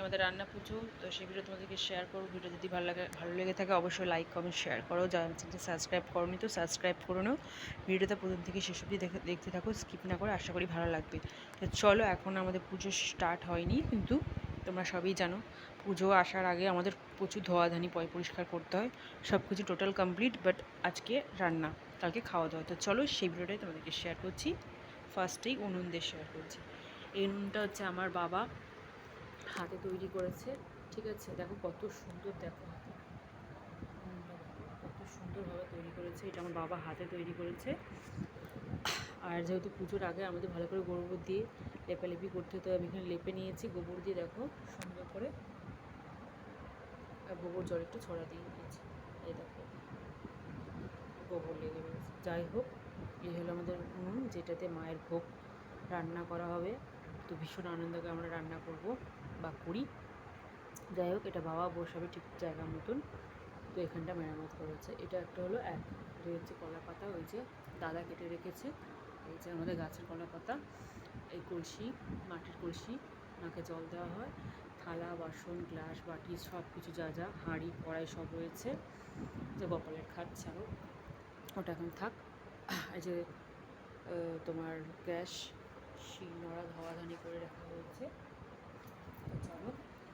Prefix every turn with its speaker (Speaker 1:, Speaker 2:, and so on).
Speaker 1: আমাদের রান্না পুজো, তো সেই ভিডিও তোমাদেরকে শেয়ার করো। ভিডিও যদি ভালো লেগে থাকে অবশ্যই লাইক কমেন্ট শেয়ার করো। যারা চ্যানেলটি সাবস্ক্রাইব করোনি তো সাবস্ক্রাইব করে নাও। ভিডিওটা প্রথম থেকে শেষ অবধি দেখতে থাকো, স্কিপ না করে। আশা করি ভালো লাগবে। তো চলো, এখন আমাদের পুজো স্টার্ট হয়নি, কিন্তু তোমরা সবই জানো পুজো আসার আগে আমাদের প্রচুর ধোয়াধানি পরিষ্কার করতে হয়। সব কিছু টোটাল কমপ্লিট, বাট আজকে রান্না, কালকে খাওয়া দাওয়া। তো চলো সেই ভিডিওটাই তোমাদেরকে শেয়ার করছি। ফার্স্টেই উনুন দিয়ে শেয়ার করছি। এই উনুনটা হচ্ছে আমার বাবা হাতে তৈরি করেছে, ঠিক আছে? দেখো কত সুন্দর, দেখো হাতে উনুনটা দেখো কত সুন্দরভাবে তৈরি করেছে। এটা আমার বাবা হাতে তৈরি করেছে। আর যেহেতু পুজোর আগে আমাদের ভালো করে গোবর দিয়ে লেপালেপি করতে হতো, আমি এখানে লেপে নিয়েছি গোবর দিয়ে, দেখো সুন্দর করে। আর গোবর জল একটু ছড়া দিয়ে নিয়েছি, এই দেখো গোবর লেগে রয়েছে। যাই হোক, এই হলো আমাদের উনুন, যেটাতে মায়ের ভোগ রান্না করা হবে। তো ভীষণ আনন্দ করে আমরা রান্না করব বা করি। যাই হোক, এটা বাবা বসাবে ঠিক জায়গা মতন। তো এখানটা মেরামত করেছে। এটা একটা হলো দুই হচ্ছে কলা পাতা, ওই যে দাদা কেটে রেখেছে। এই যে আমাদের গাছের কলা পাতা। এই কলসি, মাটির কলসি, ওনাকে জল দেওয়া হয়। থালা বাসন গ্লাস বাটি সব কিছু, যা যা হাঁড়ি কড়াই সব রয়েছে। যে গোপালের খাট ছাড়ো, ওটা এখন থাক। এই যে তোমার গ্যাস শিলনোড়া ধোয়াধানি করে রাখা হয়েছে। তো চলো